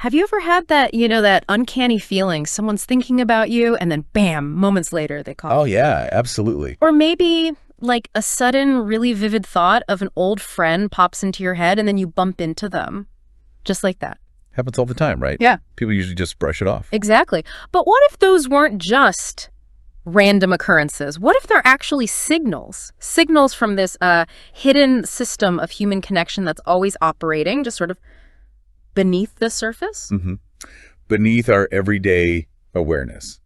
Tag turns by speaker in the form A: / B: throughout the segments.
A: Have you ever had that, that uncanny feeling someone's thinking about you and then bam, moments later they call?
B: Oh, yeah, absolutely.
A: Or maybe like a sudden, really vivid thought of an old friend pops into your head and then you bump into them. Just like that.
B: Happens all the time, right?
A: Yeah.
B: People usually just brush it off.
A: Exactly. But what if those weren't just random occurrences? What if they're actually signals? Signals from this hidden system of human connection that's always operating, just sort of beneath the surface?
B: Mm-hmm. Beneath our everyday awareness.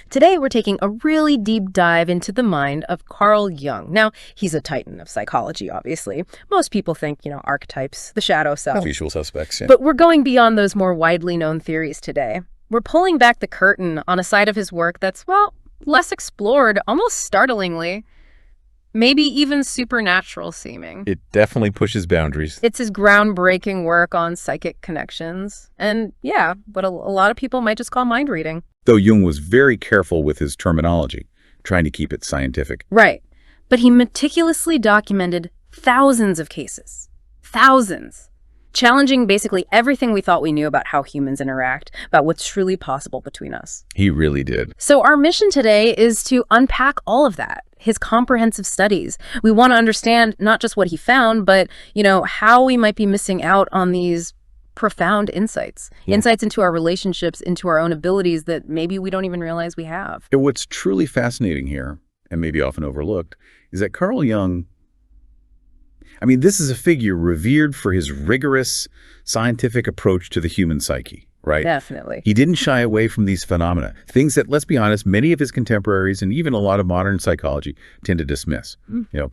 A: Today, we're taking a really deep dive into the mind of Carl Jung. Now, he's a titan of psychology, obviously. Most people think, archetypes, the shadow self.
B: Usual suspects, yeah.
A: But we're going beyond those more widely known theories today. We're pulling back the curtain on a side of his work that's, less explored, almost startlingly. Maybe even supernatural seeming.
B: It definitely pushes boundaries.
A: It's his groundbreaking work on psychic connections. And what a lot of people might just call mind reading.
B: Though Jung was very careful with his terminology, trying to keep it scientific.
A: Right. But he meticulously documented thousands of cases. Thousands. Challenging basically everything we thought we knew about how humans interact, about what's truly possible between us.
B: He really did.
A: So our mission today is to unpack all of that, his comprehensive studies. We want to understand not just what he found, but, how we might be missing out on these profound insights. Yeah. Insights into our relationships, into our own abilities that maybe we don't even realize we have.
B: And what's truly fascinating here, and maybe often overlooked, is that Carl Jung, this is a figure revered for his rigorous scientific approach to the human psyche, right?
A: Definitely.
B: He didn't shy away from these phenomena, things that, let's be honest, many of his contemporaries and even a lot of modern psychology tend to dismiss.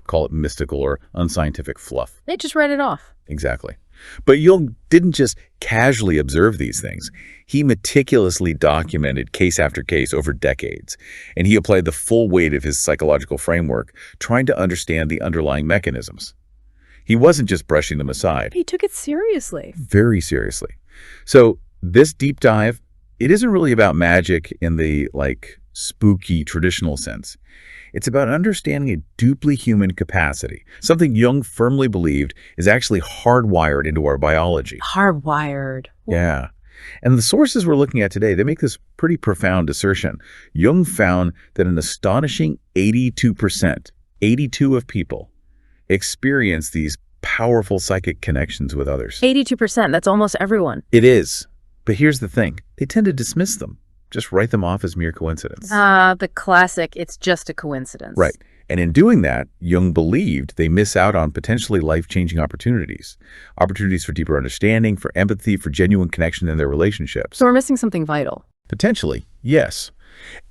B: Call it mystical or unscientific fluff.
A: They just write it off.
B: Exactly. But Jung didn't just casually observe these things. He meticulously documented case after case over decades, and he applied the full weight of his psychological framework, trying to understand the underlying mechanisms. He wasn't just brushing them aside.
A: He took it seriously.
B: Very seriously. So this deep dive, it isn't really about magic in the spooky traditional sense. It's about understanding a deeply human capacity, something Jung firmly believed is actually hardwired into our biology.
A: Hardwired.
B: Yeah. And the sources we're looking at today, they make this pretty profound assertion. Jung found that an astonishing 82% of people experience these powerful psychic connections with others.
A: 82%, that's almost everyone.
B: It is. But here's the thing. They tend to dismiss them. Just write them off as mere coincidence.
A: The classic, it's just a coincidence.
B: Right. And in doing that, Jung believed they miss out on potentially life-changing opportunities. Opportunities for deeper understanding, for empathy, for genuine connection in their relationships.
A: So we're missing something vital.
B: Potentially, yes.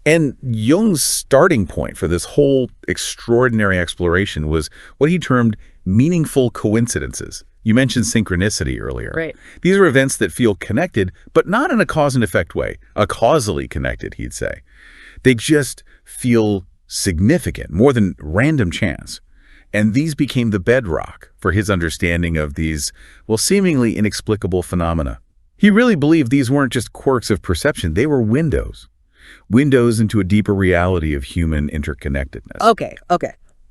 B: And Jung's starting point for this whole extraordinary exploration was what he termed meaningful coincidences. You mentioned synchronicity earlier.
A: Right.
B: These are events that feel connected, but not in a cause and effect way. A causally connected, he'd say. They just feel significant, more than random chance. And these became the bedrock for his understanding of these, seemingly inexplicable phenomena. He really believed these weren't just quirks of perception. They were windows into a deeper reality of human interconnectedness.
A: Okay.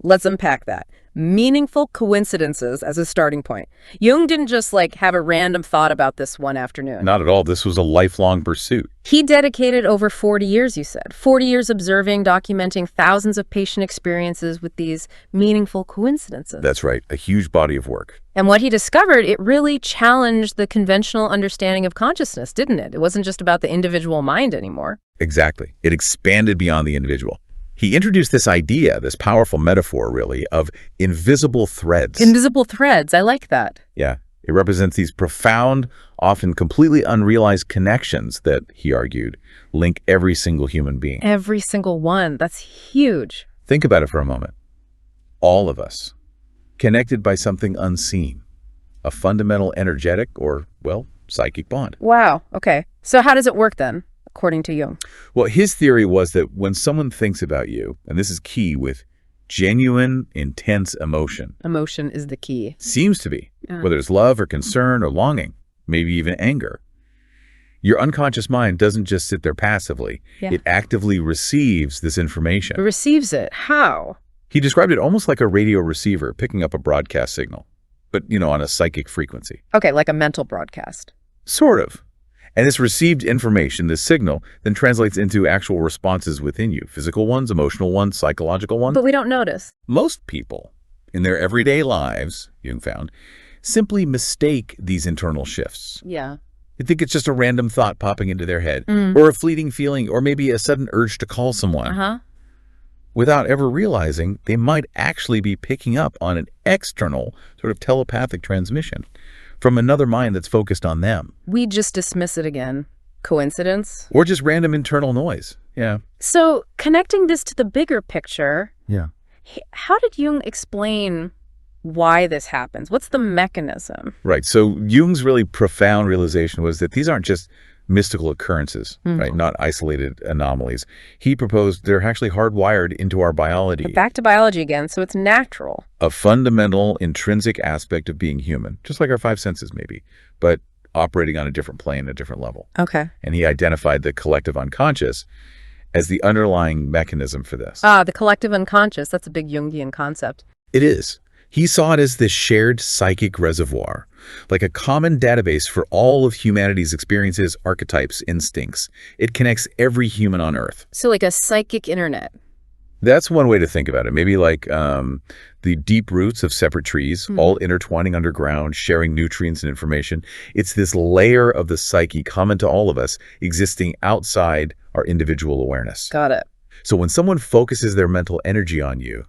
A: Let's unpack that. Meaningful coincidences as a starting point. Jung didn't just have a random thought about this one afternoon.
B: Not at all. This was a lifelong pursuit.
A: He dedicated over 40 years, you said. 40 years observing, documenting thousands of patient experiences with these meaningful coincidences.
B: That's right. A huge body of work.
A: And what he discovered, it really challenged the conventional understanding of consciousness, didn't it? It wasn't just about the individual mind anymore.
B: Exactly. It expanded beyond the individual. He introduced this idea, this powerful metaphor, really, of invisible threads.
A: Invisible threads. I like that.
B: Yeah. It represents these profound, often completely unrealized connections that, he argued, link every single human being.
A: Every single one. That's huge.
B: Think about it for a moment. All of us, connected by something unseen, a fundamental energetic or, psychic bond.
A: Wow. Okay. So how does it work then, according to Jung?
B: Well, his theory was that when someone thinks about you, and this is key with genuine, intense emotion.
A: Emotion is the key.
B: Seems to be, whether it's love or concern or longing, maybe even anger. Your unconscious mind doesn't just sit there passively.
A: Yeah.
B: It actively receives this information.
A: It receives it. How?
B: He described it almost like a radio receiver picking up a broadcast signal, but, on a psychic frequency.
A: Okay, like a mental broadcast.
B: Sort of. And this received information, this signal, then translates into actual responses within you. Physical ones, emotional ones, psychological ones.
A: But we don't notice.
B: Most people, in their everyday lives, Jung found, simply mistake these internal shifts.
A: Yeah.
B: They think it's just a random thought popping into their head, or a fleeting feeling, or maybe a sudden urge to call someone. Without ever realizing they might actually be picking up on an external sort of telepathic transmission from another mind that's focused on them.
A: We just dismiss it again. Coincidence?
B: Or just random internal noise. Yeah.
A: So connecting this to the bigger picture,
B: Yeah.
A: how did Jung explain why this happens? What's the mechanism?
B: Right. So Jung's really profound realization was that these aren't just mystical occurrences, right? Not isolated anomalies. He proposed they're actually hardwired into our biology.
A: We're back to biology again, so it's natural.
B: A fundamental, intrinsic aspect of being human, just like our five senses maybe, but operating on a different plane, a different level.
A: Okay.
B: And he identified the collective unconscious as the underlying mechanism for this.
A: The collective unconscious, that's a big Jungian concept.
B: It is. He saw it as this shared psychic reservoir, like a common database for all of humanity's experiences, archetypes, instincts. It connects every human on Earth.
A: So like a psychic internet.
B: That's one way to think about it. Maybe like the deep roots of separate trees, all intertwining underground, sharing nutrients and information. It's this layer of the psyche common to all of us, existing outside our individual awareness.
A: Got it.
B: So when someone focuses their mental energy on you,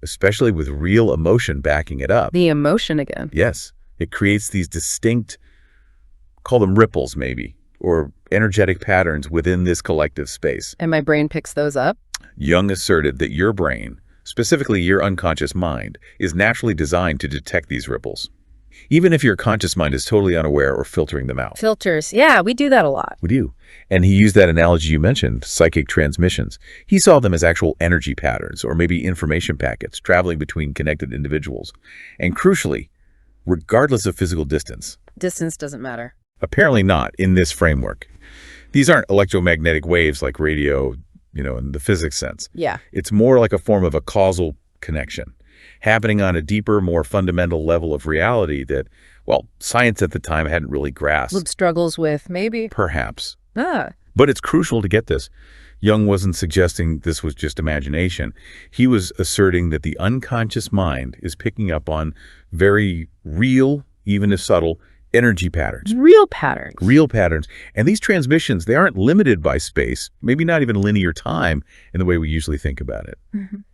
B: especially with real emotion backing it up.
A: The emotion again.
B: Yes. It creates these distinct, call them ripples maybe, or energetic patterns within this collective space.
A: And my brain picks those up?
B: Jung asserted that your brain, specifically your unconscious mind, is naturally designed to detect these ripples, even if your conscious mind is totally unaware or filtering them out.
A: Filters. Yeah, we do that a lot.
B: We do. And he used that analogy you mentioned, psychic transmissions. He saw them as actual energy patterns or maybe information packets traveling between connected individuals. And crucially, regardless of physical distance.
A: Distance doesn't matter.
B: Apparently not in this framework. These aren't electromagnetic waves like radio, in the physics sense.
A: Yeah.
B: It's more like a form of a causal connection, happening on a deeper, more fundamental level of reality that, well, science at the time hadn't really grasped.
A: Loop struggles with, maybe.
B: Perhaps.
A: But
B: it's crucial to get this. Jung wasn't suggesting this was just imagination. He was asserting that the unconscious mind is picking up on very real, even if subtle, energy patterns.
A: Real patterns.
B: Real patterns. And these transmissions, they aren't limited by space, maybe not even linear time in the way we usually think about it.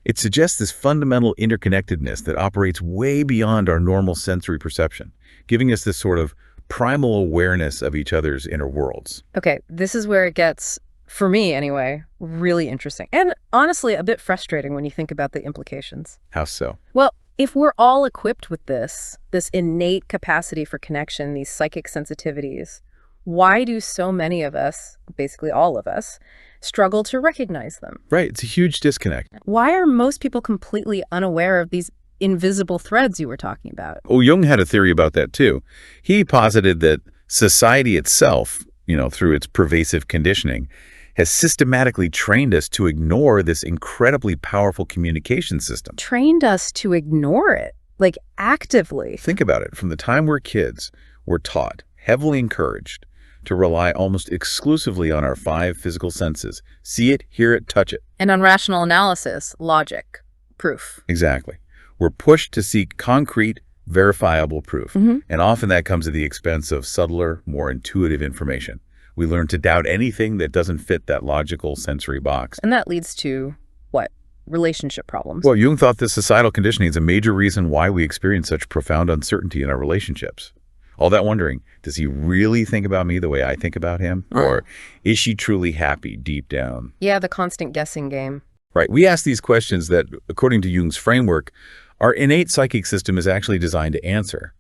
B: It suggests this fundamental interconnectedness that operates way beyond our normal sensory perception, giving us this sort of primal awareness of each other's inner worlds.
A: Okay, this is where it gets, for me anyway, really interesting. And honestly, a bit frustrating when you think about the implications.
B: How so?
A: Well, if we're all equipped with this innate capacity for connection, these psychic sensitivities, why do so many of us, basically all of us, struggle to recognize them?
B: Right, it's a huge disconnect.
A: Why are most people completely unaware of these invisible threads you were talking about?
B: Oh, Jung had a theory about that too. He posited that society itself, through its pervasive conditioning, has systematically trained us to ignore this incredibly powerful communication system.
A: Trained us to ignore it, like actively.
B: Think about it. From the time we're kids, we're taught, heavily encouraged, to rely almost exclusively on our five physical senses. See it, hear it, touch it.
A: And on rational analysis, logic, proof.
B: Exactly. We're pushed to seek concrete, verifiable proof. And often that comes at the expense of subtler, more intuitive information. We learn to doubt anything that doesn't fit that logical sensory box.
A: And that leads to, what? Relationship problems.
B: Well, Jung thought this societal conditioning is a major reason why we experience such profound uncertainty in our relationships. All that wondering, does he really think about me the way I think about him? Or is she truly happy deep down?
A: Yeah, the constant guessing game.
B: Right. We ask these questions that, according to Jung's framework, our innate psychic system is actually designed to answer.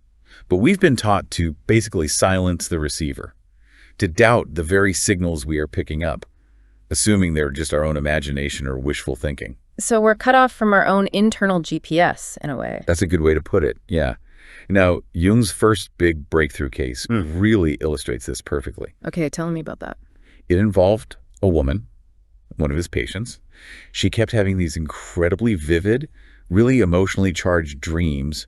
B: But we've been taught to basically silence the receiver, to doubt the very signals we are picking up, assuming they're just our own imagination or wishful thinking.
A: So we're cut off from our own internal GPS, in a way.
B: That's a good way to put it, yeah. Now, Jung's first big breakthrough case really illustrates this perfectly.
A: Okay, tell me about that.
B: It involved a woman, one of his patients. She kept having these incredibly vivid, really emotionally charged dreams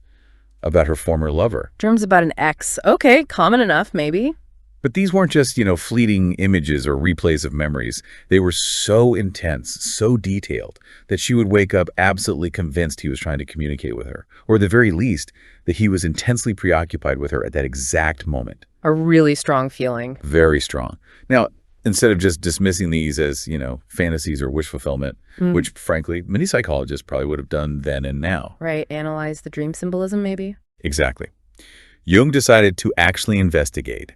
B: about her former lover.
A: Dreams about an ex. Okay, common enough, maybe.
B: But these weren't just, fleeting images or replays of memories. They were so intense, so detailed, that she would wake up absolutely convinced he was trying to communicate with her, or at the very least, that he was intensely preoccupied with her at that exact moment.
A: A really strong feeling.
B: Very strong. Now, instead of just dismissing these as, fantasies or wish fulfillment, which, frankly, many psychologists probably would have done then and now.
A: Right, analyze the dream symbolism, maybe?
B: Exactly. Jung decided to actually investigate.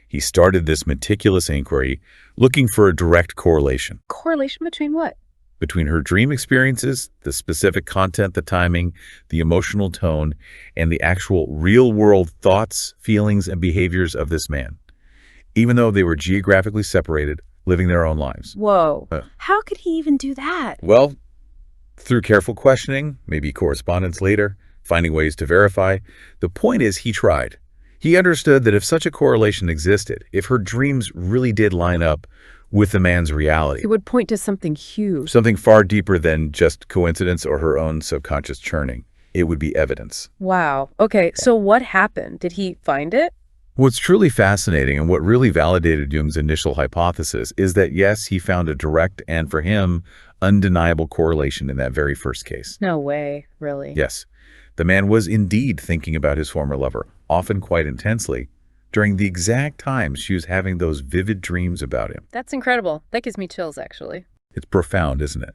B: He started this meticulous inquiry, looking for a direct correlation.
A: Correlation between what?
B: Between her dream experiences, the specific content, the timing, the emotional tone, and the actual real-world thoughts, feelings, and behaviors of this man, even though they were geographically separated, living their own lives.
A: Whoa. How could he even do that?
B: Well, through careful questioning, maybe correspondence later, finding ways to verify. The point is, he tried. He understood that if such a correlation existed, if her dreams really did line up with the man's reality,
A: It would point to something huge.
B: something far deeper than just coincidence or her own subconscious churning, it would be evidence.
A: Wow. Okay, so what happened? Did he find it?
B: What's truly fascinating and what really validated Jung's initial hypothesis is that, yes, he found a direct and, for him, undeniable correlation in that very first case.
A: No way, really.
B: Yes, the man was indeed thinking about his former lover, often quite intensely, during the exact times she was having those vivid dreams about him.
A: That's incredible. That gives me chills, actually.
B: It's profound, isn't it?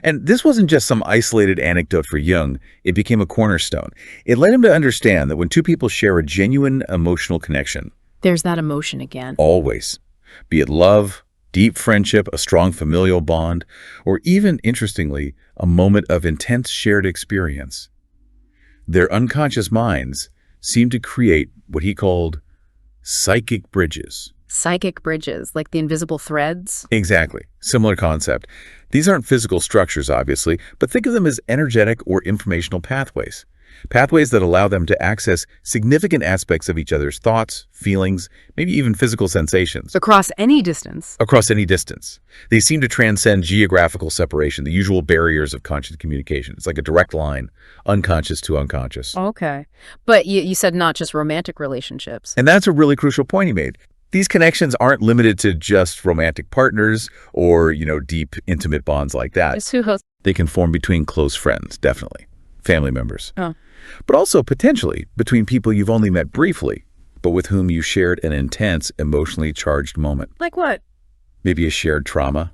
B: And this wasn't just some isolated anecdote for Jung. It became a cornerstone. It led him to understand that when two people share a genuine emotional connection,
A: There's that emotion again.
B: always, be it love, deep friendship, a strong familial bond, or even, interestingly, a moment of intense shared experience, their unconscious minds seemed to create what he called psychic bridges.
A: Psychic bridges, like the invisible threads.
B: Exactly. Similar concept. These aren't physical structures, obviously, but think of them as energetic or informational pathways. Pathways that allow them to access significant aspects of each other's thoughts, feelings, maybe even physical sensations.
A: Across any distance.
B: Across any distance. They seem to transcend geographical separation, the usual barriers of conscious communication. It's like a direct line, unconscious to unconscious.
A: Okay. But you said not just romantic relationships.
B: And that's a really crucial point he made. These connections aren't limited to just romantic partners or, deep, intimate bonds like that.
A: Just who hosts?
B: They can form between close friends, definitely. Family members.
A: Oh.
B: But also, potentially, between people you've only met briefly, but with whom you shared an intense, emotionally charged moment.
A: Like what?
B: Maybe a shared trauma,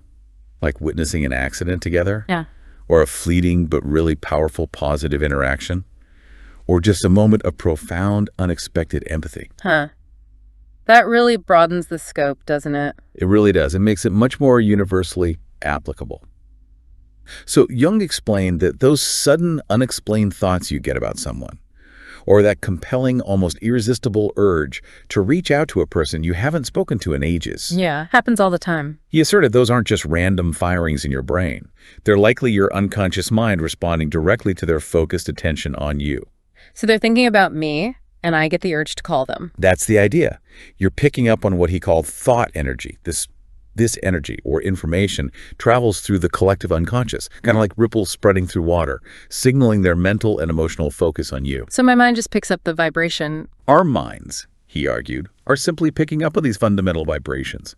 B: like witnessing an accident together.
A: Yeah.
B: Or a fleeting but really powerful positive interaction. Or just a moment of profound, unexpected empathy.
A: Huh. That really broadens the scope, doesn't it?
B: It really does. It makes it much more universally applicable. So Jung explained that those sudden, unexplained thoughts you get about someone, or that compelling, almost irresistible urge to reach out to a person you haven't spoken to in ages.
A: Yeah, happens all the time.
B: He asserted those aren't just random firings in your brain. They're likely your unconscious mind responding directly to their focused attention on you.
A: So they're thinking about me, and I get the urge to call them.
B: That's the idea. You're picking up on what he called thought energy. This energy or information travels through the collective unconscious, kind of like ripples spreading through water, signaling their mental and emotional focus on you.
A: So my mind just picks up the vibration.
B: Our minds, he argued, are simply picking up on these fundamental vibrations.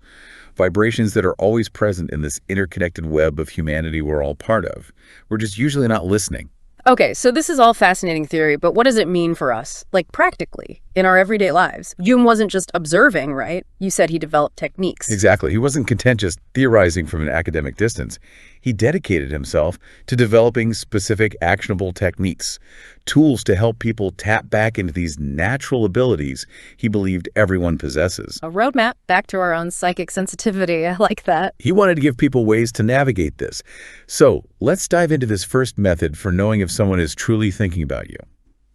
B: Vibrations that are always present in this interconnected web of humanity we're all part of. We're just usually not listening.
A: Okay, so this is all fascinating theory, but what does it mean for us? Like practically, in our everyday lives? Jung wasn't just observing, right? You said he developed techniques.
B: Exactly. He wasn't content just theorizing from an academic distance. He dedicated himself to developing specific actionable techniques, tools to help people tap back into these natural abilities he believed everyone possesses.
A: A roadmap back to our own psychic sensitivity. I like that.
B: He wanted to give people ways to navigate this. So let's dive into this first method for knowing if someone is truly thinking about you.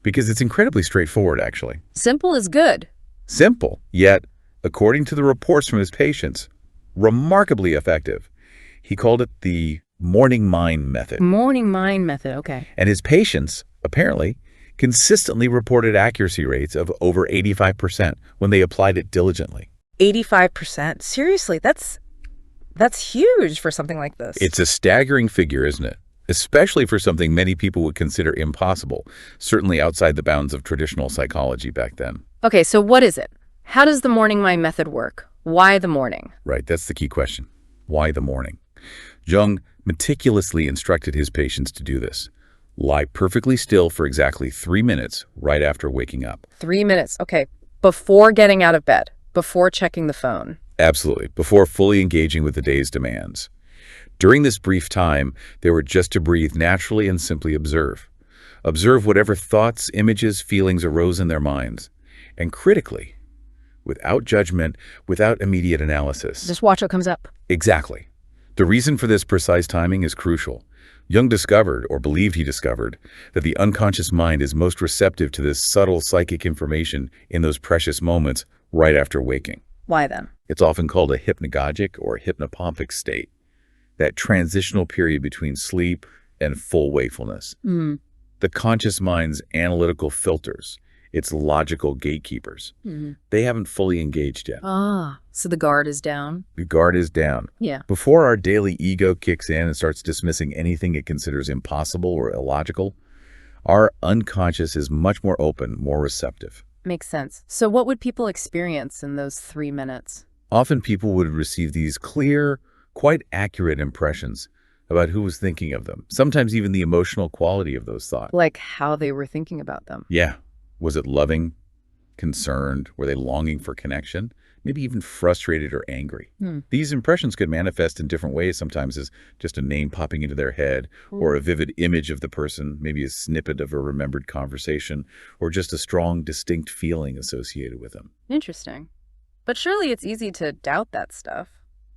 B: Because it's incredibly straightforward, actually.
A: Simple is good.
B: Simple, yet, according to the reports from his patients, remarkably effective. He called it the morning mind method.
A: Morning mind method, okay.
B: And his patients, apparently, consistently reported accuracy rates of over 85% when they applied it diligently.
C: 85%? Seriously, that's huge for something like this.
B: It's a staggering figure, isn't it? Especially for something many people would consider impossible, certainly outside the bounds of traditional psychology back then.
A: Okay, so what is it? How does the morning mind method work? Why the morning?
B: Right, that's the key question. Why the morning? Jung meticulously instructed his patients to do this. Lie perfectly still for exactly 3 minutes right after waking up.
A: 3 minutes. Okay. Before getting out of bed. Before checking the phone.
B: Absolutely, before fully engaging with the day's demands. During this brief time, they were just to breathe naturally and simply observe. Observe whatever thoughts, images, feelings arose in their minds. And critically, without judgment, without immediate analysis.
A: Just watch what comes up.
B: Exactly. The reason for this precise timing is crucial. Jung discovered, or believed he discovered, that the unconscious mind is most receptive to this subtle psychic information in those precious moments right after waking.
A: Why then?
B: It's often called a hypnagogic or hypnopompic state, that transitional period between sleep and full wakefulness. The conscious mind's analytical filters, its logical gatekeepers, they haven't fully engaged yet.
A: So the guard is down?
B: The guard is down.
A: Yeah.
B: Before our daily ego kicks in and starts dismissing anything it considers impossible or illogical, our unconscious is much more open, more receptive.
A: Makes sense. So what would people experience in those 3 minutes?
B: Often people would receive these clear, quite accurate impressions about who was thinking of them, sometimes even the emotional quality of those thoughts.
A: Like how they were thinking about them.
B: Yeah. Was it loving, concerned? Were they longing for connection? Maybe even frustrated or angry. These impressions could manifest in different ways, sometimes as just a name popping into their head, or a vivid image of the person, maybe a snippet of a remembered conversation, or just a strong, distinct feeling associated with them.
A: Interesting. But surely it's easy to doubt that stuff.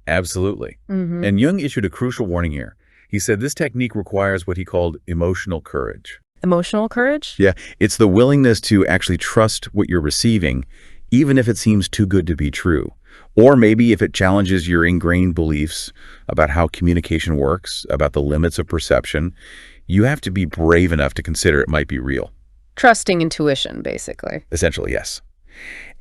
B: Absolutely. And Jung issued a crucial warning here. He said this technique requires what he called emotional courage.
A: Emotional courage?
B: Yeah, it's the willingness to actually trust what you're receiving, even if it seems too good to be true. Or maybe if it challenges your ingrained beliefs about how communication works, about the limits of perception, you have to be brave enough to consider it might be real.
A: Trusting intuition, basically.
B: Essentially, yes.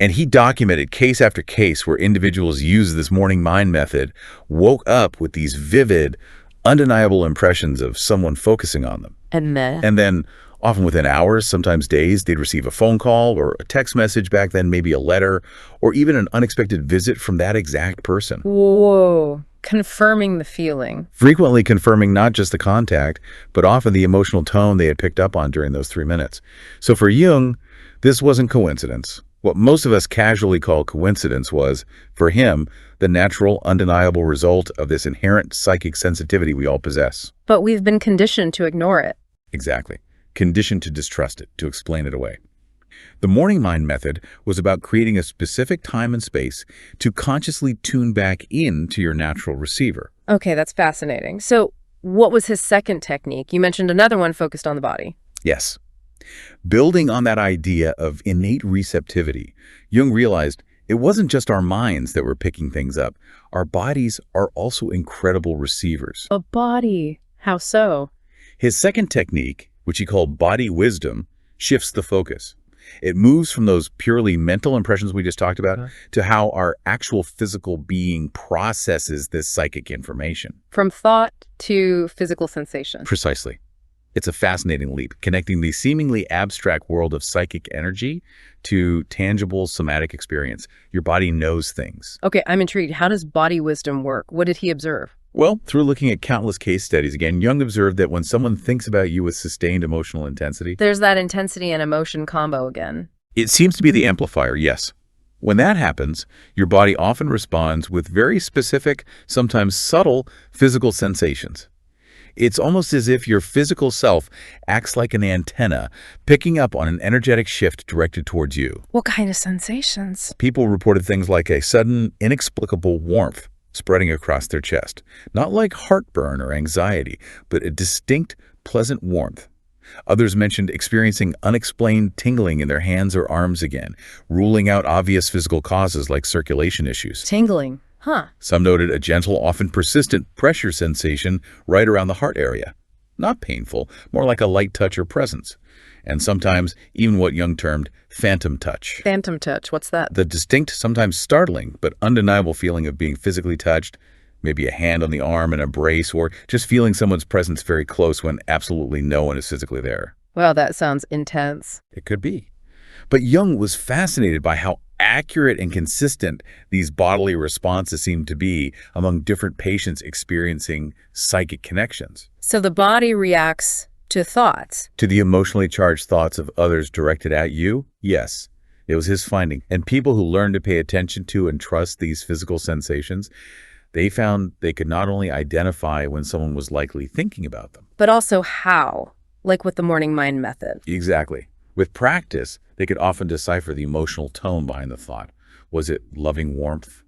B: And he documented case after case where individuals used this morning mind method, woke up with these vivid, undeniable impressions of someone focusing on them.
A: And
B: then, often within hours, sometimes days, they'd receive a phone call or a text message, back then maybe a letter, or even an unexpected visit from that exact person.
A: Whoa. Confirming the feeling.
B: Frequently confirming not just the contact, but often the emotional tone they had picked up on during those 3 minutes. So for Jung, this wasn't coincidence. What most of us casually call coincidence was, for him, the natural, undeniable result of this inherent psychic sensitivity we all possess.
A: But we've been conditioned to ignore it.
B: Exactly. Conditioned to distrust it, to explain it away. The morning mind method was about creating a specific time and space to consciously tune back in to your natural receiver.
A: Okay, that's fascinating. So what was his second technique? You mentioned another one focused on the body.
B: Yes. Building on that idea of innate receptivity, Jung realized it wasn't just our minds that were picking things up. Our bodies are also incredible receivers.
A: A body. How so?
B: His second technique, which he called body wisdom, shifts the focus. It moves from those purely mental impressions we just talked about to how our actual physical being processes this psychic information.
A: From thought to physical sensation.
B: Precisely. It's a fascinating leap, connecting the seemingly abstract world of psychic energy to tangible somatic experience. Your body knows things.
A: Okay, I'm intrigued. How does body wisdom work? What did he observe?
B: Well, through looking at countless case studies, again, Jung observed that when someone thinks about you with sustained emotional intensity,
A: There's that intensity and emotion combo again.
B: it seems to be the amplifier, yes. When that happens, your body often responds with very specific, sometimes subtle, physical sensations. It's almost as if your physical self acts like an antenna, picking up on an energetic shift directed towards you.
A: What kind of sensations?
B: People reported things like a sudden, inexplicable warmth spreading across their chest. Not like heartburn or anxiety, but a distinct, pleasant warmth. Others mentioned experiencing unexplained tingling in their hands or arms again, ruling out obvious physical causes like circulation issues.
A: Tingling. Huh.
B: Some noted a gentle, often persistent pressure sensation right around the heart area. Not painful, more like a light touch or presence. And sometimes even what Jung termed phantom touch.
A: Phantom touch. What's that?
B: The distinct, sometimes startling, but undeniable feeling of being physically touched, maybe a hand on the arm, an embrace, or just feeling someone's presence very close when absolutely no one is physically there.
A: Wow, that sounds intense.
B: It could be. But Jung was fascinated by how accurate and consistent these bodily responses seem to be among different patients experiencing psychic connections.
A: So the body reacts to thoughts.
B: To the emotionally charged thoughts of others directed at you? Yes, it was his finding. And people who learn to pay attention to and trust these physical sensations, they found they could not only identify when someone was likely thinking about them.
A: But also how, like with the morning mind method.
B: Exactly. With practice, they could often decipher the emotional tone behind the thought. Was it loving warmth,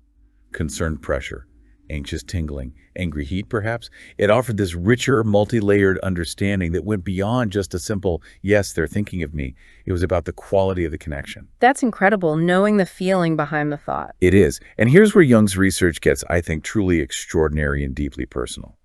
B: concerned pressure, anxious tingling, angry heat perhaps? It offered this richer, multi-layered understanding that went beyond just a simple, yes, they're thinking of me. It was about the quality of the connection.
A: That's incredible, knowing the feeling behind the thought.
B: It is. And here's where Jung's research gets, I think, truly extraordinary and deeply personal.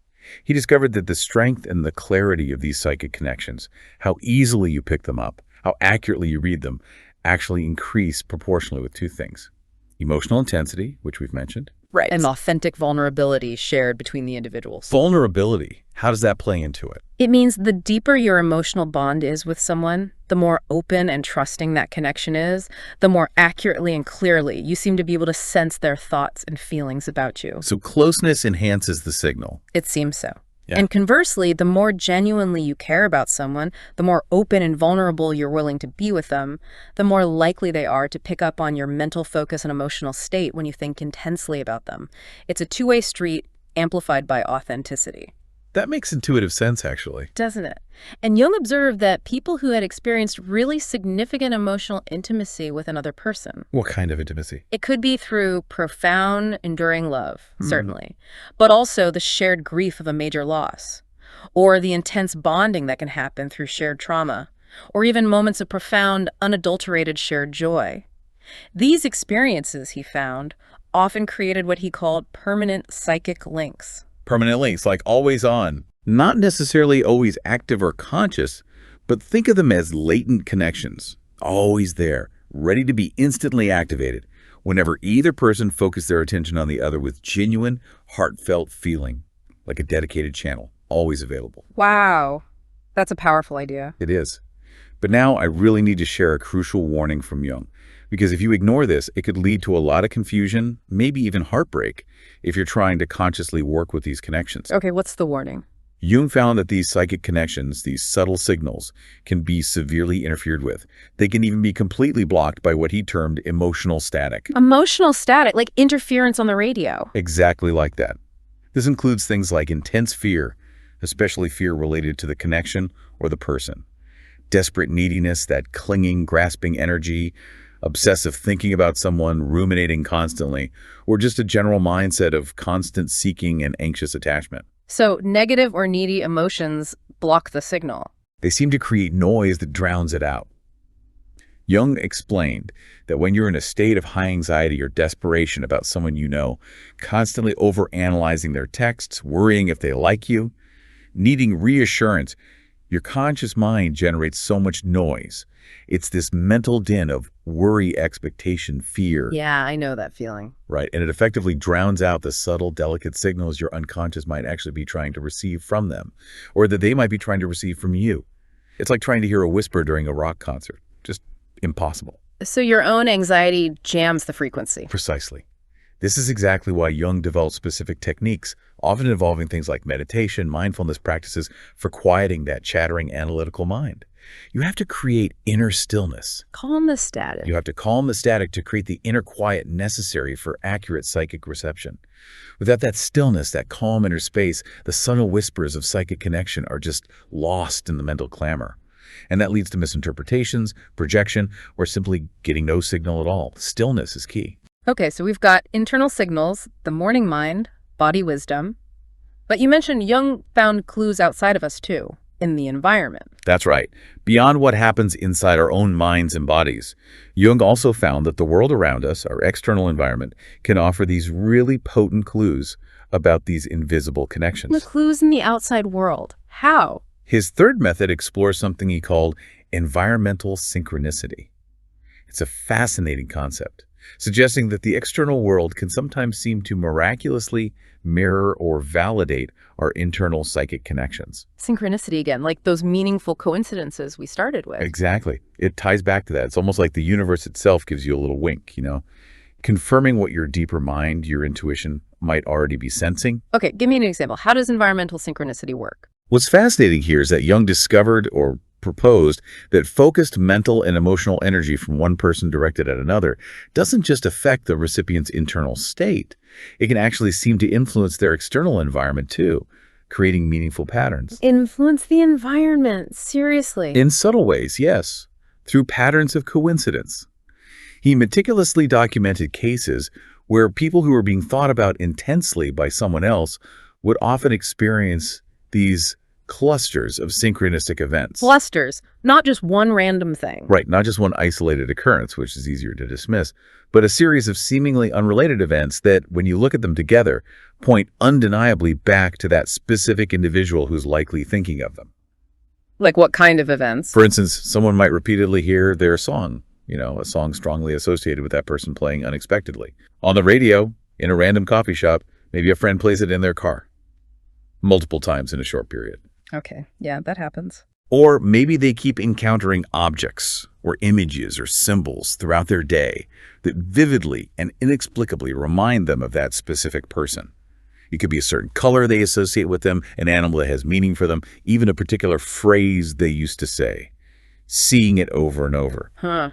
B: He discovered that the strength and the clarity of these psychic connections, how easily you pick them up, how accurately you read them, actually increase proportionally with two things. Emotional intensity, which we've mentioned.
C: Right. And authentic vulnerability shared between the individuals.
B: Vulnerability, how does that play into it?
A: It means the deeper your emotional bond is with someone, the more open and trusting that connection is, the more accurately and clearly you seem to be able to sense their thoughts and feelings about you.
B: So closeness enhances the signal.
A: It seems so.
B: Yeah.
A: And conversely, the more genuinely you care about someone, the more open and vulnerable you're willing to be with them, the more likely they are to pick up on your mental focus and emotional state when you think intensely about them. It's a two-way street amplified by authenticity.
B: That makes intuitive sense, actually.
A: Doesn't it? And Jung observed that people who had experienced really significant emotional intimacy with another person.
B: What kind of intimacy?
A: It could be through profound, enduring love, certainly, but also the shared grief of a major loss, or the intense bonding that can happen through shared trauma, or even moments of profound, unadulterated shared joy. These experiences, he found, often created what he called permanent psychic links.
B: Permanent links, like always on. Not necessarily always active or conscious, but think of them as latent connections, always there, ready to be instantly activated whenever either person focused their attention on the other with genuine, heartfelt feeling, like a dedicated channel, always available.
A: Wow. That's a powerful idea.
B: It is. But now I really need to share a crucial warning from Jung, because if you ignore this, it could lead to a lot of confusion, maybe even heartbreak, if you're trying to consciously work with these connections.
A: Okay, what's the warning?
B: Jung found that these psychic connections, these subtle signals, can be severely interfered with. They can even be completely blocked by what he termed emotional static.
A: Emotional static, like interference on the radio.
B: Exactly like that. This includes things like intense fear, especially fear related to the connection or the person. Desperate neediness, that clinging, grasping energy, obsessive thinking about someone, ruminating constantly, or just a general mindset of constant seeking and anxious attachment.
A: So negative or needy emotions block the signal.
B: They seem to create noise that drowns it out. Jung explained that when you're in a state of high anxiety or desperation about someone you know, constantly overanalyzing their texts, worrying if they like you, needing reassurance, your conscious mind generates so much noise. It's this mental din of worry, expectation, fear.
A: Yeah, I know that feeling.
B: Right, and it effectively drowns out the subtle, delicate signals your unconscious might actually be trying to receive from them, or that they might be trying to receive from you. It's like trying to hear a whisper during a rock concert. Just impossible.
A: So your own anxiety jams the frequency.
B: Precisely. This is exactly why Jung developed specific techniques, often involving things like meditation, mindfulness practices, for quieting that chattering analytical mind. You have to create inner stillness.
A: Calm the static.
B: You have to calm the static to create the inner quiet necessary for accurate psychic reception. Without that stillness, that calm inner space, the subtle whispers of psychic connection are just lost in the mental clamor. And that leads to misinterpretations, projection, or simply getting no signal at all. Stillness is key.
A: Okay, so we've got internal signals, the morning mind, body wisdom. But you mentioned Jung found clues outside of us too, in the environment.
B: That's right. Beyond what happens inside our own minds and bodies, Jung also found that the world around us, our external environment, can offer these really potent clues about these invisible connections.
A: The clues in the outside world. How?
B: His third method explores something he called environmental synchronicity. It's a fascinating concept. suggesting that the external world can sometimes seem to miraculously mirror or validate our internal psychic connections.
A: Synchronicity again, like those meaningful coincidences we started with.
B: Exactly. It ties back to that. It's almost like the universe itself gives you a little wink, confirming what your deeper mind, your intuition, might already be sensing.
A: Okay, give me an example. How does environmental synchronicity work?
B: What's fascinating here is that Jung discovered or proposed that focused mental and emotional energy from one person directed at another doesn't just affect the recipient's internal state. It can actually seem to influence their external environment too, creating meaningful patterns.
A: Influence the environment, seriously.
B: In subtle ways, yes, through patterns of coincidence. He meticulously documented cases where people who were being thought about intensely by someone else would often experience these clusters of synchronistic events.
A: Clusters, not just one random thing.
B: Right, not just one isolated occurrence, which is easier to dismiss, but a series of seemingly unrelated events that, when you look at them together, point undeniably back to that specific individual who's likely thinking of them.
A: Like what kind of events?
B: For instance, someone might repeatedly hear their song, a song strongly associated with that person playing unexpectedly. On the radio, in a random coffee shop, maybe a friend plays it in their car. Multiple times in a short period.
A: Okay, yeah, that happens.
B: Or maybe they keep encountering objects or images or symbols throughout their day that vividly and inexplicably remind them of that specific person. It could be a certain color they associate with them, an animal that has meaning for them, even a particular phrase they used to say. Seeing it over and over.
A: Huh.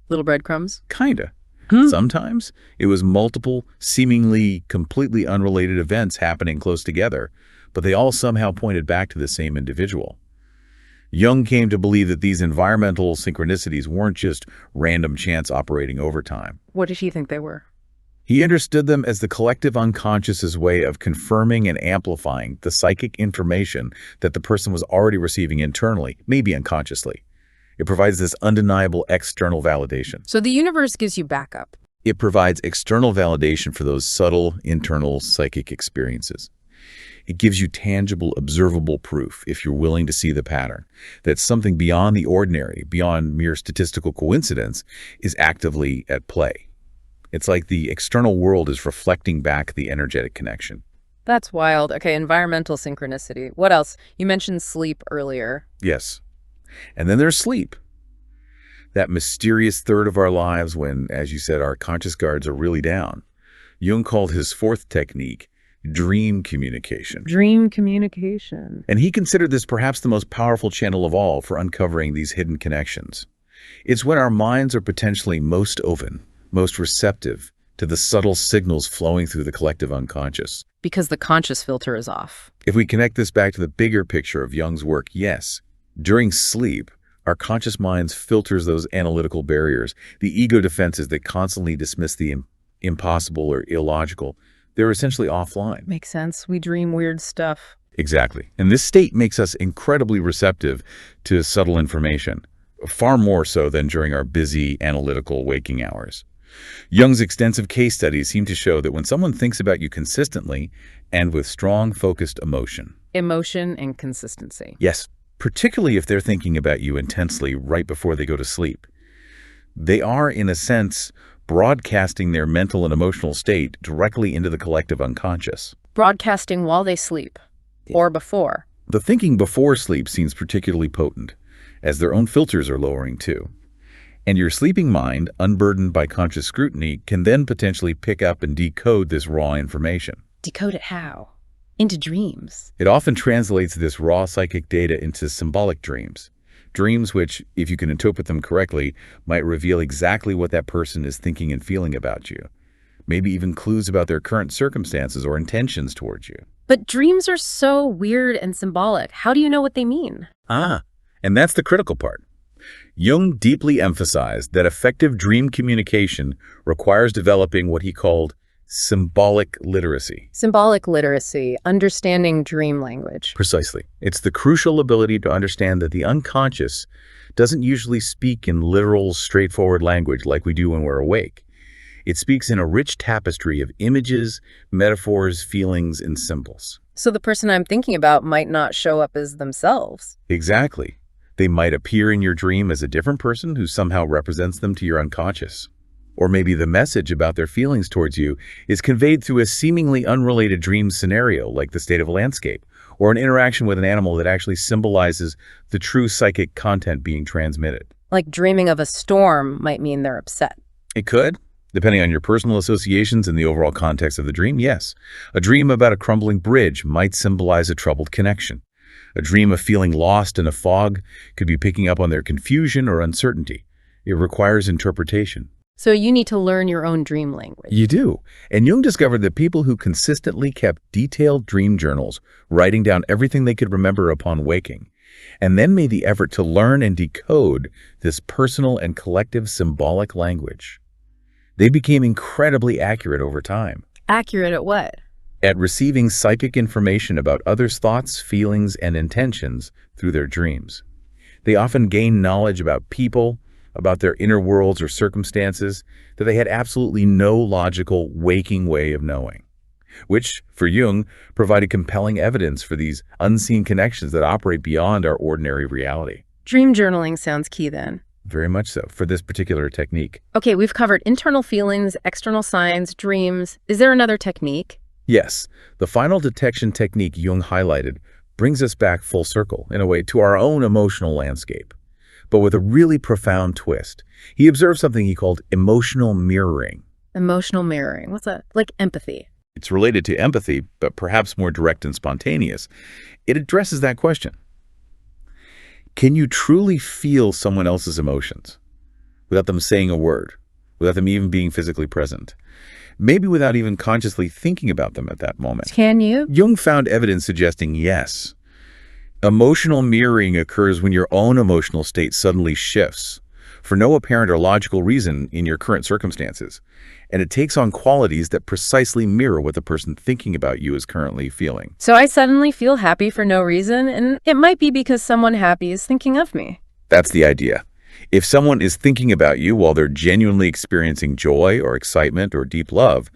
A: Little breadcrumbs?
B: Kinda. Sometimes it was multiple, seemingly completely unrelated events happening close together, but they all somehow pointed back to the same individual. Jung came to believe that these environmental synchronicities weren't just random chance operating over time.
A: What did he think they were?
B: He understood them as the collective unconscious's way of confirming and amplifying the psychic information that the person was already receiving internally, maybe unconsciously. It provides this undeniable external validation.
A: So the universe gives you backup.
B: It provides external validation for those subtle internal psychic experiences. It gives you tangible, observable proof, if you're willing to see the pattern, that something beyond the ordinary, beyond mere statistical coincidence, is actively at play. It's like the external world is reflecting back the energetic connection.
A: That's wild. Okay, environmental synchronicity. What else? You mentioned sleep earlier.
B: Yes. And then there's sleep. That mysterious third of our lives when, as you said, our conscious guards are really down. Jung called his fourth technique dream communication.
A: Dream communication.
B: And he considered this perhaps the most powerful channel of all for uncovering these hidden connections. It's when our minds are potentially most open, most receptive to the subtle signals flowing through the collective unconscious.
A: Because the conscious filter is off.
B: If we connect this back to the bigger picture of Jung's work, yes, during sleep, our conscious minds filters those analytical barriers, the ego defenses that constantly dismiss the impossible or illogical. They're essentially offline.
A: Makes sense. We dream weird stuff.
B: Exactly. And this state makes us incredibly receptive to subtle information, far more so than during our busy analytical waking hours. Jung's extensive case studies seem to show that when someone thinks about you consistently and with strong, focused emotion.
A: Emotion and consistency.
B: Yes, particularly if they're thinking about you intensely right before they go to sleep. They are, in a sense, broadcasting their mental and emotional state directly into the collective unconscious.
A: Broadcasting while they sleep. Or before.
B: The thinking before sleep seems particularly potent, as their own filters are lowering too. And your sleeping mind, unburdened by conscious scrutiny, can then potentially pick up and decode this raw information.
A: Decode it how? Into dreams.
B: It often translates this raw psychic data into symbolic dreams. Dreams which, if you can interpret them correctly, might reveal exactly what that person is thinking and feeling about you. Maybe even clues about their current circumstances or intentions towards you.
A: But dreams are so weird and symbolic. How do you know what they mean?
B: And that's the critical part. Jung deeply emphasized that effective dream communication requires developing what he called symbolic literacy.
A: Symbolic literacy, understanding dream language.
B: Precisely. It's the crucial ability to understand that the unconscious doesn't usually speak in literal, straightforward language like we do when we're awake. It speaks in a rich tapestry of images, metaphors, feelings, and symbols.
A: So the person I'm thinking about might not show up as themselves.
B: Exactly. They might appear in your dream as a different person who somehow represents them to your unconscious. Or maybe the message about their feelings towards you is conveyed through a seemingly unrelated dream scenario, like the state of a landscape, or an interaction with an animal that actually symbolizes the true psychic content being transmitted.
A: Like dreaming of a storm might mean they're upset.
B: It could, depending on your personal associations and the overall context of the dream, yes. A dream about a crumbling bridge might symbolize a troubled connection. A dream of feeling lost in a fog could be picking up on their confusion or uncertainty. It requires interpretation.
A: So you need to learn your own dream language.
B: You do. And Jung discovered that people who consistently kept detailed dream journals, writing down everything they could remember upon waking, and then made the effort to learn and decode this personal and collective symbolic language, they became incredibly accurate over time.
A: Accurate at what?
B: At receiving psychic information about others' thoughts, feelings, and intentions through their dreams. They often gained knowledge about people, about their inner worlds or circumstances that they had absolutely no logical waking way of knowing, which, for Jung, provided compelling evidence for these unseen connections that operate beyond our ordinary reality.
A: Dream journaling sounds key then.
B: Very much so, for this particular technique.
A: Okay, we've covered internal feelings, external signs, dreams. Is there another technique?
B: Yes, the final detection technique Jung highlighted brings us back full circle, in a way, to our own emotional landscape, but with a really profound twist. He observed something he called emotional mirroring.
A: Emotional mirroring. What's that? Like empathy.
B: It's related to empathy, but perhaps more direct and spontaneous. It addresses that question. Can you truly feel someone else's emotions without them saying a word, without them even being physically present? Maybe without even consciously thinking about them at that moment.
A: Can you?
B: Jung found evidence suggesting yes. Emotional mirroring occurs when your own emotional state suddenly shifts for no apparent or logical reason in your current circumstances, and it takes on qualities that precisely mirror what the person thinking about you is currently feeling.
A: So I suddenly feel happy for no reason, and it might be because someone happy is thinking of me.
B: That's the idea. If someone is thinking about you while they're genuinely experiencing joy or excitement or deep love,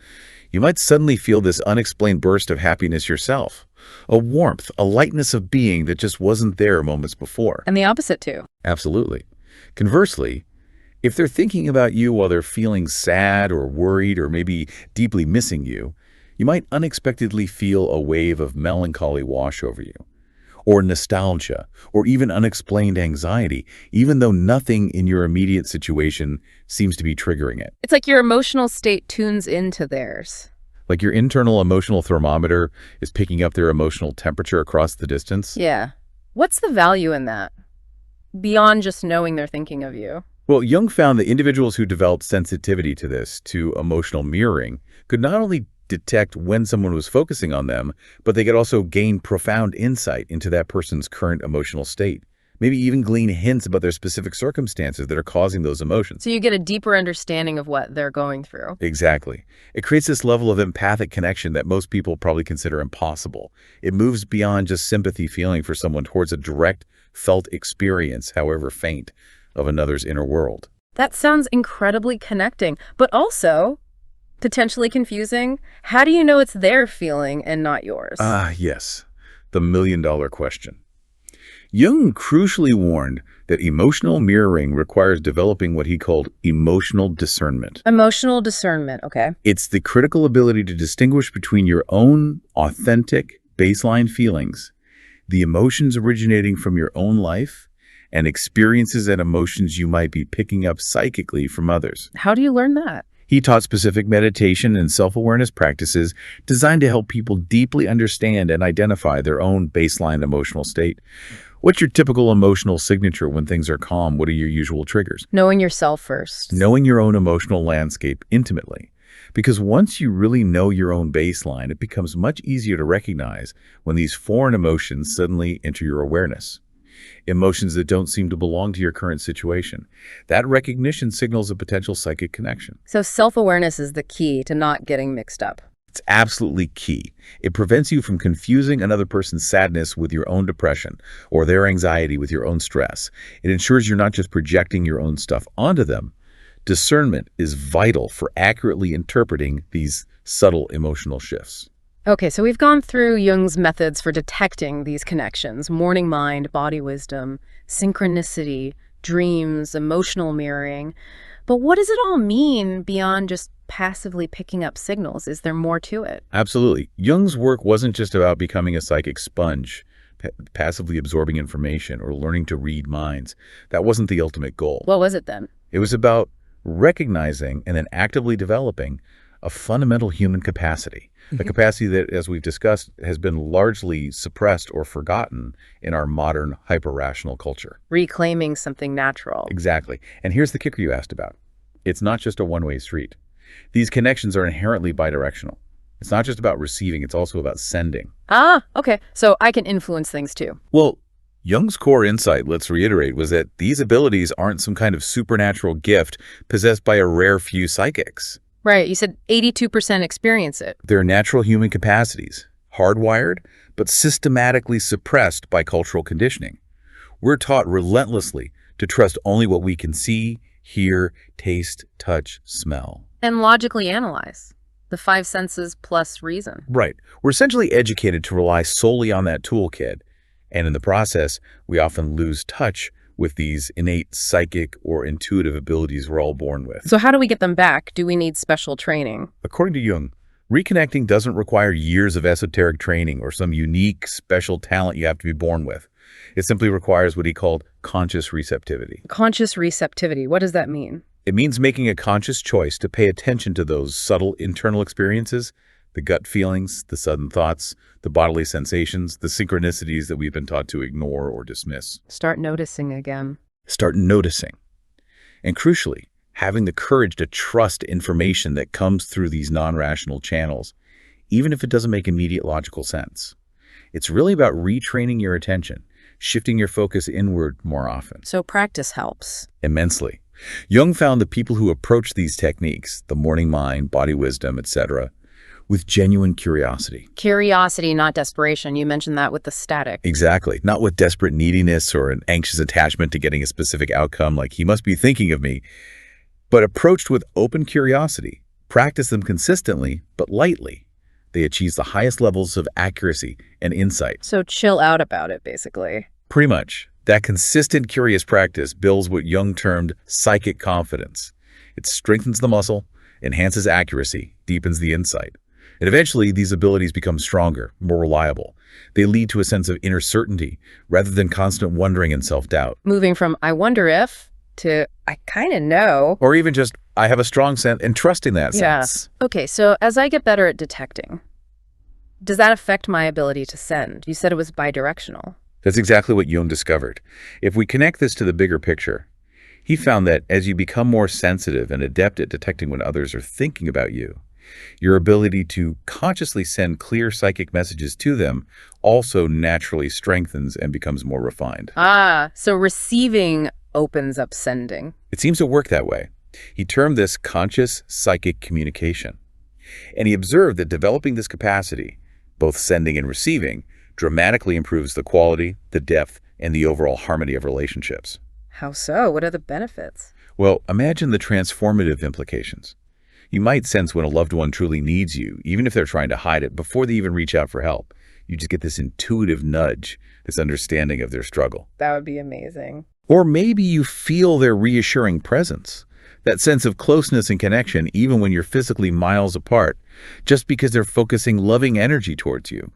B: you might suddenly feel this unexplained burst of happiness yourself. A warmth, a lightness of being that just wasn't there moments before.
A: And the opposite too.
B: Absolutely. Conversely, if they're thinking about you while they're feeling sad or worried or maybe deeply missing you, you might unexpectedly feel a wave of melancholy wash over you, or nostalgia, or even unexplained anxiety, even though nothing in your immediate situation seems to be triggering it.
A: It's like your emotional state tunes into theirs.
B: Like your internal emotional thermometer is picking up their emotional temperature across the distance?
A: Yeah. What's the value in that? Beyond just knowing they're thinking of you.
B: Well, Jung found that individuals who developed sensitivity to this, to emotional mirroring, could not only detect when someone was focusing on them, but they could also gain profound insight into that person's current emotional state. Maybe even glean hints about their specific circumstances that are causing those emotions.
A: So you get a deeper understanding of what they're going through.
B: Exactly. It creates this level of empathic connection that most people probably consider impossible. It moves beyond just sympathy feeling for someone towards a direct, felt experience, however faint, of another's inner world.
A: That sounds incredibly connecting, but also potentially confusing. How do you know it's their feeling and not yours?
B: Yes. The million-dollar question. Jung crucially warned that emotional mirroring requires developing what he called emotional discernment.
A: Emotional discernment, okay.
B: It's the critical ability to distinguish between your own authentic baseline feelings, the emotions originating from your own life, and experiences and emotions you might be picking up psychically from others.
A: How do you learn that?
B: He taught specific meditation and self-awareness practices designed to help people deeply understand and identify their own baseline emotional state. What's your typical emotional signature when things are calm? What are your usual triggers?
A: Knowing yourself first.
B: Knowing your own emotional landscape intimately. Because once you really know your own baseline, it becomes much easier to recognize when these foreign emotions suddenly enter your awareness. Emotions that don't seem to belong to your current situation. That recognition signals a potential psychic connection.
A: So self-awareness is the key to not getting mixed up.
B: It's absolutely key. It prevents you from confusing another person's sadness with your own depression or their anxiety with your own stress. It ensures you're not just projecting your own stuff onto them. Discernment is vital for accurately interpreting these subtle emotional shifts.
A: Okay, so we've gone through Jung's methods for detecting these connections: morning mind, body wisdom, synchronicity, dreams, emotional mirroring. But what does it all mean beyond just passively picking up signals? Is there more to it?
B: Absolutely. Jung's work wasn't just about becoming a psychic sponge, passively absorbing information or learning to read minds. That wasn't the ultimate goal.
A: What was it then?
B: It was about recognizing and then actively developing a fundamental human capacity, a capacity that, as we've discussed, has been largely suppressed or forgotten in our modern hyper-rational culture.
A: Reclaiming something natural.
B: Exactly. And here's the kicker you asked about. It's not just a one-way street. These connections are inherently bidirectional. It's not just about receiving, it's also about sending.
A: Ah, okay. So I can influence things too.
B: Well, Jung's core insight, let's reiterate, was that these abilities aren't some kind of supernatural gift possessed by a rare few psychics.
A: Right. You said 82% experience it.
B: They're natural human capacities, hardwired, but systematically suppressed by cultural conditioning. We're taught relentlessly to trust only what we can see, hear, taste, touch, smell.
A: And logically analyze. The five senses plus reason.
B: Right. We're essentially educated to rely solely on that toolkit, and in the process, we often lose touch with these innate psychic or intuitive abilities we're all born with.
A: So how do we get them back? Do we need special training?
B: According to Jung, reconnecting doesn't require years of esoteric training or some unique special talent you have to be born with. It simply requires what he called conscious receptivity.
A: Conscious receptivity. What does that mean?
B: It means making a conscious choice to pay attention to those subtle internal experiences, the gut feelings, the sudden thoughts, the bodily sensations, the synchronicities that we've been taught to ignore or dismiss.
A: Start noticing again.
B: Start noticing. And crucially, having the courage to trust information that comes through these non-rational channels, even if it doesn't make immediate logical sense. It's really about retraining your attention, shifting your focus inward more often.
A: So practice helps.
B: Immensely. Jung found that people who approach these techniques, the morning mind, body wisdom, etc., with genuine curiosity.
A: Curiosity, not desperation. You mentioned that with the static.
B: Exactly. Not with desperate neediness or an anxious attachment to getting a specific outcome like he must be thinking of me, but approached with open curiosity. Practice them consistently, but lightly. They achieve the highest levels of accuracy and insight.
A: So chill out about it, basically.
B: Pretty much. That consistent curious practice builds what Jung termed psychic confidence. It strengthens the muscle, enhances accuracy, deepens the insight. And eventually, these abilities become stronger, more reliable. They lead to a sense of inner certainty rather than constant wondering and self-doubt.
A: Moving from I wonder if to I kind of know.
B: Or even just, I have a strong sense and trusting that sense.
A: Okay, so as I get better at detecting, does that affect my ability to send? You said it was bidirectional.
B: That's exactly what Jung discovered. If we connect this to the bigger picture, he found that as you become more sensitive and adept at detecting when others are thinking about you, your ability to consciously send clear psychic messages to them also naturally strengthens and becomes more refined.
A: Ah, so receiving opens up sending.
B: It seems to work that way. He termed this conscious psychic communication. And he observed that developing this capacity, both sending and receiving, dramatically improves the quality, the depth, and the overall harmony of relationships.
A: How so? What are the benefits?
B: Well, imagine the transformative implications. You might sense when a loved one truly needs you, even if they're trying to hide it, before they even reach out for help. You just get this intuitive nudge, this understanding of their struggle.
A: That would be amazing.
B: Or maybe you feel their reassuring presence, that sense of closeness and connection even when you're physically miles apart, just because they're focusing loving energy towards you.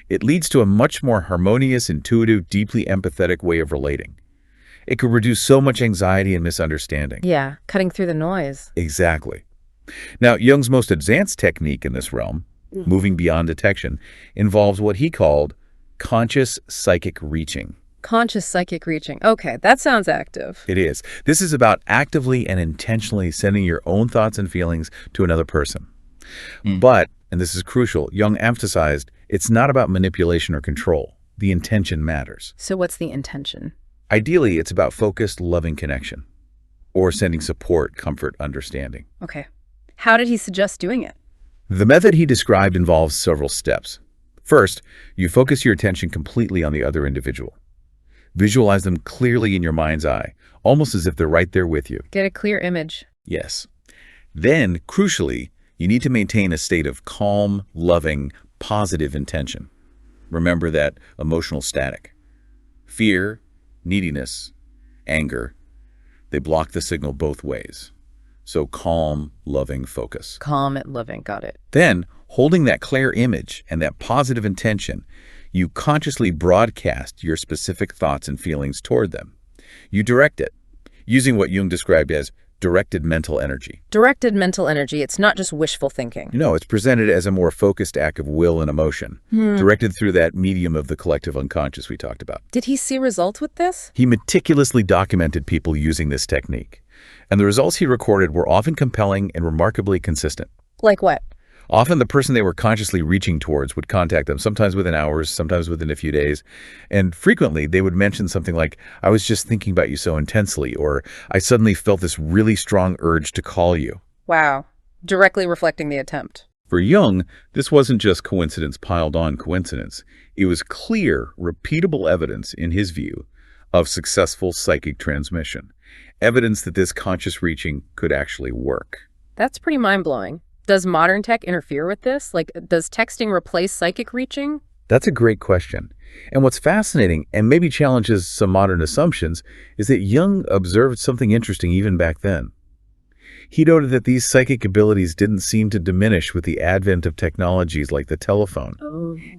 B: It leads to a much more harmonious, intuitive, deeply empathetic way of relating. It could reduce so much anxiety and misunderstanding.
A: Yeah, cutting through the noise.
B: Exactly. Now, Jung's most advanced technique in this realm, moving beyond detection, involves what he called conscious psychic reaching.
A: Conscious psychic reaching. Okay, that sounds active.
B: It is. This is about actively and intentionally sending your own thoughts and feelings to another person. But, and this is crucial, Jung emphasized, it's not about manipulation or control. The intention matters.
A: So what's the intention?
B: Ideally, it's about focused, loving connection, or sending support, comfort, understanding.
A: Okay. How did he suggest doing it?
B: The method he described involves several steps. First, you focus your attention completely on the other individual. Visualize them clearly in your mind's eye, almost as if they're right there with you.
A: Get a clear image.
B: Yes. Then, crucially, you need to maintain a state of calm, loving, positive intention. Remember that emotional static. Fear, neediness, anger, they block the signal both ways. So calm, loving focus.
A: Calm and loving, got it.
B: Then, holding that clear image and that positive intention, you consciously broadcast your specific thoughts and feelings toward them. You direct it, using what Jung described as directed mental energy.
A: Directed mental energy, it's not just wishful thinking.
B: No, it's presented as a more focused act of will and emotion, directed through that medium of the collective unconscious we talked about.
A: Did he see results with this?
B: He meticulously documented people using this technique, and the results he recorded were often compelling and remarkably consistent.
A: Like what?
B: Often the person they were consciously reaching towards would contact them, sometimes within hours, sometimes within a few days. And frequently they would mention something like, I was just thinking about you so intensely, or I suddenly felt this really strong urge to call you.
A: Wow. Directly reflecting the attempt.
B: For Jung, this wasn't just coincidence piled on coincidence. It was clear, repeatable evidence, in his view, of successful psychic transmission. Evidence that this conscious reaching could actually work.
A: That's pretty mind-blowing. Does modern tech interfere with this? Like, does texting replace psychic reaching?
B: That's a great question. And what's fascinating, and maybe challenges some modern assumptions, is that Jung observed something interesting even back then. He noted that these psychic abilities didn't seem to diminish with the advent of technologies like the telephone.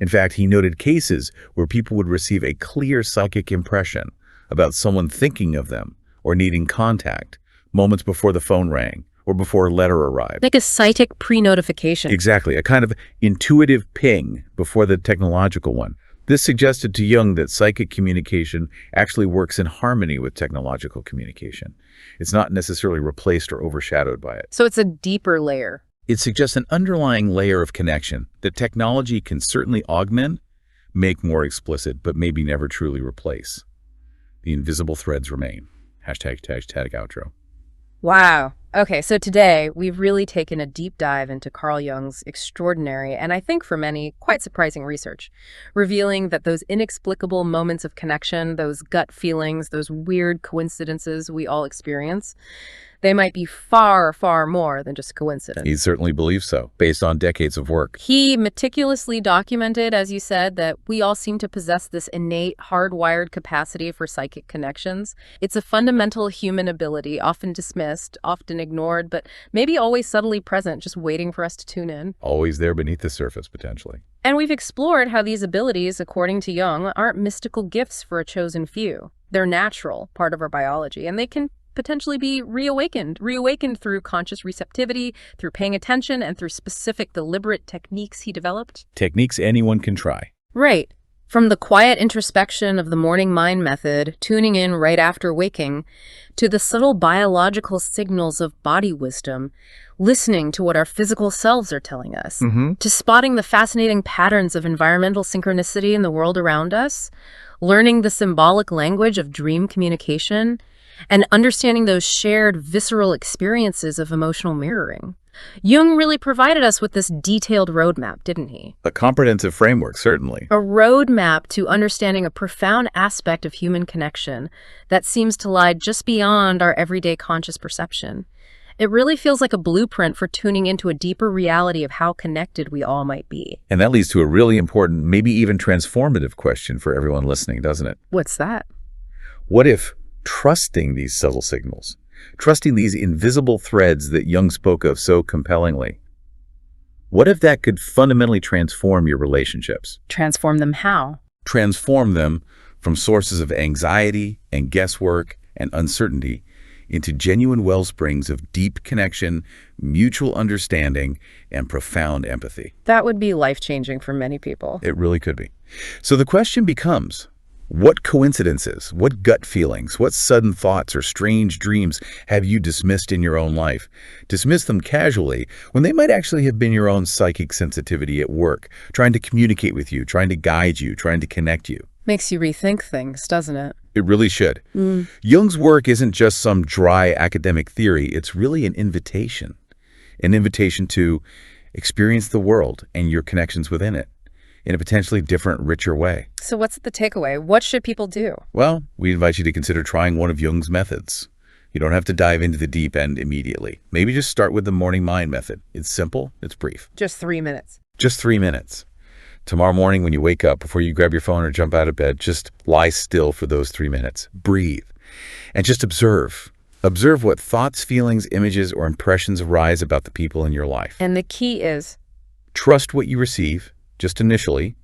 B: In fact, he noted cases where people would receive a clear psychic impression about someone thinking of them or needing contact moments before the phone rang or before a letter arrived.
A: Like a psychic pre-notification.
B: Exactly, a kind of intuitive ping before the technological one. This suggested to Jung that psychic communication actually works in harmony with technological communication. It's not necessarily replaced or overshadowed by it.
A: So it's a deeper layer.
B: It suggests an underlying layer of connection that technology can certainly augment, make more explicit, but maybe never truly replace. The invisible threads remain. Hashtag outro.
A: Wow. Okay, so today we've really taken a deep dive into Carl Jung's extraordinary, and I think for many, quite surprising research, revealing that those inexplicable moments of connection, those gut feelings, those weird coincidences we all experience, they might be far, far more than just coincidence.
B: He certainly believes so, based on decades of work.
A: He meticulously documented, as you said, that we all seem to possess this innate, hardwired capacity for psychic connections. It's a fundamental human ability, often dismissed, often ignored, but maybe always subtly present, just waiting for us to tune in.
B: Always there beneath the surface, potentially.
A: And we've explored how these abilities, according to Jung, aren't mystical gifts for a chosen few. They're natural, part of our biology, and they can potentially be reawakened through conscious receptivity, through paying attention, and through specific deliberate techniques he developed.
B: Techniques anyone can try.
A: Right. From the quiet introspection of the morning mind method, tuning in right after waking, to the subtle biological signals of body wisdom, listening to what our physical selves are telling us, to spotting the fascinating patterns of environmental synchronicity in the world around us, learning the symbolic language of dream communication, and understanding those shared visceral experiences of emotional mirroring. Jung really provided us with this detailed roadmap, didn't he?
B: A comprehensive framework, certainly.
A: A roadmap to understanding a profound aspect of human connection that seems to lie just beyond our everyday conscious perception. It really feels like a blueprint for tuning into a deeper reality of how connected we all might be.
B: And that leads to a really important, maybe even transformative question for everyone listening, doesn't it?
A: What's that?
B: What if trusting these subtle signals, trusting these invisible threads that Jung spoke of so compellingly, what if that could fundamentally transform your relationships?
A: Transform them how?
B: Transform them from sources of anxiety and guesswork and uncertainty into genuine wellsprings of deep connection, mutual understanding, and profound empathy.
A: That would be life-changing for many people.
B: It really could be. So the question becomes, what coincidences, what gut feelings, what sudden thoughts or strange dreams have you dismissed in your own life? Dismissed them casually when they might actually have been your own psychic sensitivity at work, trying to communicate with you, trying to guide you, trying to connect you.
A: Makes you rethink things, doesn't it?
B: It really should. Jung's work isn't just some dry academic theory. It's really an invitation to experience the world and your connections within it in a potentially different, richer way.
A: So what's the takeaway? What should people do?
B: Well, we invite you to consider trying one of Jung's methods. You don't have to dive into the deep end immediately. Maybe just start with the morning mind method. It's simple, it's brief.
A: Just 3 minutes.
B: Just 3 minutes. Tomorrow morning when you wake up, before you grab your phone or jump out of bed, just lie still for those 3 minutes. Breathe. And just observe. Observe what thoughts, feelings, images, or impressions arise about the people in your life.
C: And the key is,
B: Trust what you receive, just initially.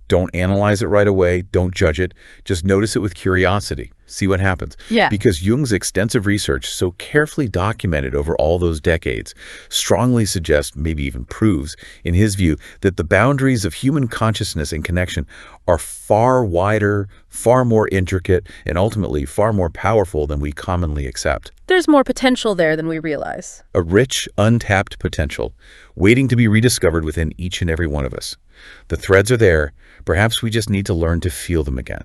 B: Don't analyze it right away. Don't judge it. Just notice it with curiosity. See what happens.
C: Yeah.
B: Because Jung's extensive research, so carefully documented over all those decades, strongly suggests, maybe even proves, in his view, that the boundaries of human consciousness and connection are far wider, far more intricate, and ultimately far more powerful than we commonly accept.
A: There's more potential there than we realize.
B: A rich, untapped potential, waiting to be rediscovered within each and every one of us. The threads are there. Perhaps we just need to learn to feel them again.